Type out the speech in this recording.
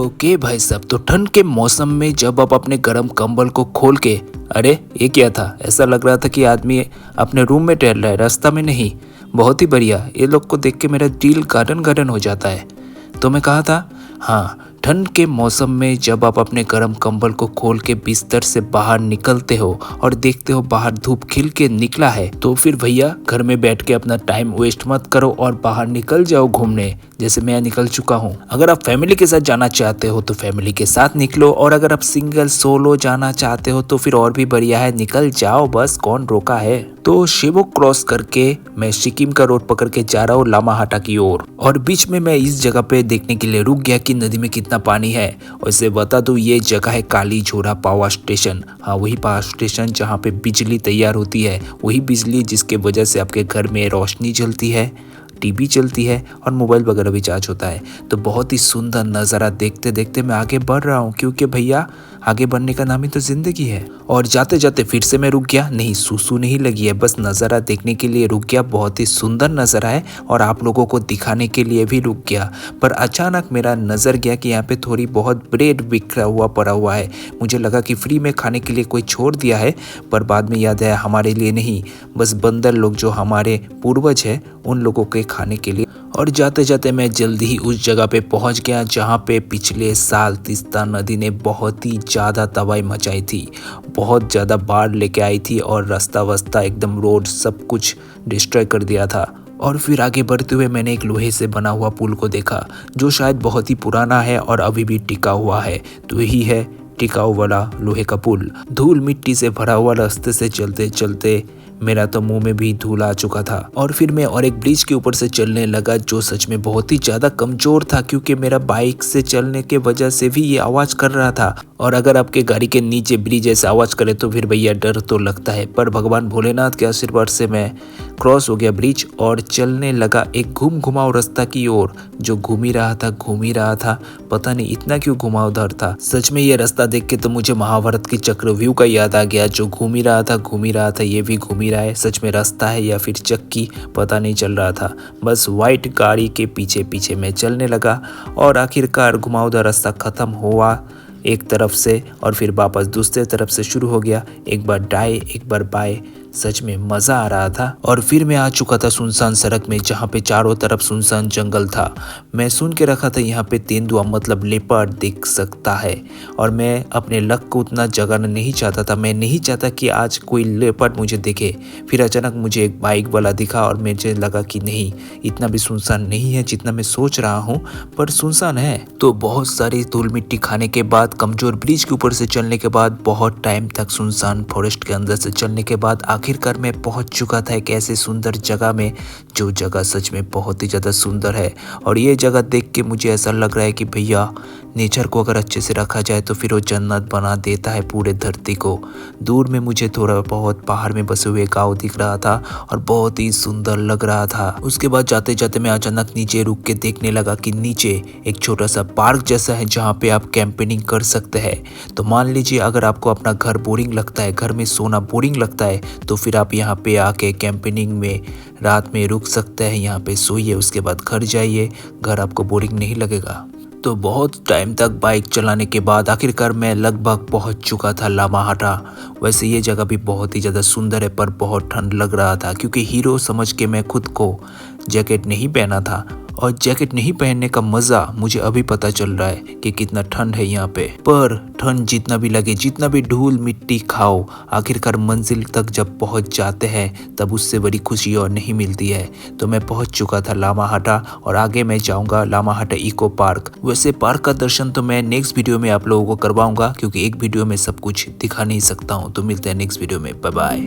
Okay भाई साहब, तो ठंड के मौसम में जब आप अपने गर्म कंबल को खोल के, अरे ये क्या था, ऐसा लग रहा था कि आदमी अपने रूम में टहल रहा है, रास्ता में नहीं। बहुत ही बढ़िया, ये लोग को देख के मेरा दिल गार्डन गार्डन हो जाता है। तो मैं कहा था, हाँ, ठंड के मौसम में जब आप अपने गर्म कंबल को खोल के बिस्तर से बाहर निकलते हो और देखते हो बाहर धूप खिल के निकला है, तो फिर भैया घर में बैठ के अपना टाइम वेस्ट मत करो और बाहर निकल जाओ घूमने, जैसे मैं निकल चुका हूँ। अगर आप फैमिली के साथ जाना चाहते हो तो फैमिली के साथ निकलो, और अगर आप सिंगल सोलो जाना चाहते हो तो फिर और भी बढ़िया है, निकल जाओ, बस कौन रोका है। तो शिवोक क्रॉस करके मैं सिक्किम का रोड पकड़ के जा रहा हूँ लामाहाटा की ओर, और बीच में मैं इस जगह पे देखने के लिए रुक गया कि नदी में कितना पानी है। वैसे बता दूं, ये जगह है काली झोड़ा पावर स्टेशन। हाँ, वही पावर स्टेशन जहाँ पे बिजली तैयार होती है, वही बिजली जिसके वजह से आपके घर में रोशनी जलती है, टीवी चलती है और मोबाइल वगैरह भी चार्ज होता है। तो बहुत ही सुंदर नज़ारा देखते देखते मैं आगे बढ़ रहा हूँ, क्योंकि भैया आगे बढ़ने का नाम ही तो जिंदगी है। और जाते जाते फिर से मैं रुक गया, नहीं सुसु नहीं लगी है, बस नज़ारा देखने के लिए रुक गया। बहुत ही सुंदर नज़ारा है और आप लोगों को दिखाने के लिए भी रुक गया। पर अचानक मेरा नज़र गया कि यहाँ पे थोड़ी बहुत ब्रेड बिखरा हुआ पड़ा हुआ है। मुझे लगा कि फ्री में खाने के लिए कोई छोड़ दिया है, पर बाद में याद आया हमारे लिए नहीं, बस बंदर लोग जो हमारे पूर्वज है उन लोगों के खाने के लिए। और जाते जाते मैं जल्दी ही उस जगह पे पहुंच गया जहां पे पिछले साल तीस्ता नदी ने बहुत ही ज़्यादा तबाही मचाई थी, बहुत ज़्यादा बाढ़ लेके आई थी और रास्ता वस्ता एकदम रोड सब कुछ डिस्ट्रॉय कर दिया था। और फिर आगे बढ़ते हुए मैंने एक लोहे से बना हुआ पुल को देखा, जो शायद बहुत ही पुराना है और अभी भी टिका हुआ है। तो यही है टिकाऊ वाला लोहे का पुल। धूल मिट्टी से भरा हुआ रास्ते से चलते चलते मेरा तो मुंह में भी धूल आ चुका था। और फिर मैं और एक ब्रिज के ऊपर से चलने लगा, जो सच में बहुत ही ज्यादा कमजोर था, क्योंकि मेरा बाइक से चलने के वजह से भी ये आवाज कर रहा था। और अगर आपके गाड़ी के नीचे ब्रिज ऐसे आवाज करे तो फिर भैया डर तो लगता है। पर भगवान भोलेनाथ के आशीर्वाद से मैं क्रॉस हो गया ब्रिज और चलने लगा एक घुमाऊ रास्ता की ओर, जो घूम ही रहा था। पता नहीं इतना क्यों घुमावदार था। सच में ये रास्ता देख के तो मुझे महाभारत की चक्रव्यूह का याद आ गया, जो घूम ही रहा था, ये भी घूम ही रहा है। सच में रास्ता है या फिर चक्की, पता नहीं चल रहा था। बस व्हाइट गाड़ी के पीछे पीछे मैं चलने लगा और आखिरकार घुमावदार रास्ता खत्म हुआ एक तरफ से और फिर वापस दूसरे तरफ से शुरू हो गया। एक बार दाएं एक बार बाएं, सच में मज़ा आ रहा था। और फिर मैं आ चुका था सुनसान सड़क में, जहाँ पे चारों तरफ सुनसान जंगल था। मैं सुन के रखा था यहाँ पे तेंदुआ मतलब लेपर्ड दिख सकता है, और मैं अपने लक को उतना जगाना नहीं चाहता था। मैं नहीं चाहता कि आज कोई लेपर्ड मुझे देखे। फिर अचानक मुझे एक बाइक वाला दिखा और मुझे लगा कि नहीं, इतना भी सुनसान नहीं है जितना मैं सोच रहा हूँ, पर सुनसान है। तो बहुत सारी धूल मिट्टी खाने के बाद, कमजोर ब्रिज के ऊपर से चलने के बाद, बहुत टाइम तक सुनसान फॉरेस्ट के अंदर से चलने के बाद आखिरकार मैं पहुंच चुका था एक ऐसे सुंदर जगह में, जो जगह सच में बहुत ही ज़्यादा सुंदर है। और ये जगह देख के मुझे ऐसा लग रहा है कि भैया नेचर को अगर अच्छे से रखा जाए तो फिर वो जन्नत बना देता है पूरे धरती को। दूर में मुझे थोड़ा बहुत पहाड़ में बसे हुए गाँव दिख रहा था और बहुत ही सुंदर लग रहा था। उसके बाद जाते जाते मैं अचानक नीचे रुक के देखने लगा कि नीचे एक छोटा सा पार्क जैसा है, जहाँ पे आप कैंपेनिंग कर सकते हैं। तो मान लीजिए अगर आपको अपना घर बोरिंग लगता है, घर में सोना बोरिंग लगता है, तो फिर आप यहाँ पे आके कैंपेनिंग में रात में रुक सकते हैं, यहाँ पे सोइए, उसके बाद घर जाइए, घर आपको बोरिंग नहीं लगेगा। तो बहुत टाइम तक बाइक चलाने के बाद आखिरकार मैं लगभग पहुंच चुका था लामाहाटा। वैसे ये जगह भी बहुत ही ज़्यादा सुंदर है, पर बहुत ठंड लग रहा था, क्योंकि हीरो समझ के मैं खुद को जैकेट नहीं पहना था। और जैकेट नहीं पहनने का मज़ा मुझे अभी पता चल रहा है कि कितना ठंड है यहाँ पे। पर ठंड जितना भी लगे, जितना भी धूल मिट्टी खाओ, आखिरकार मंजिल तक जब पहुँच जाते हैं तब उससे बड़ी खुशी और नहीं मिलती है। तो मैं पहुँच चुका था लामाहाटा और आगे मैं जाऊँगा लामाहाटा इको पार्क। वैसे पार्क का दर्शन तो मैं नेक्स्ट वीडियो में आप लोगों को करवाऊँगा, क्योंकि एक वीडियो में सब कुछ दिखा नहीं सकता हूँ। तो मिलते हैं नेक्स्ट वीडियो में, बाय बाय।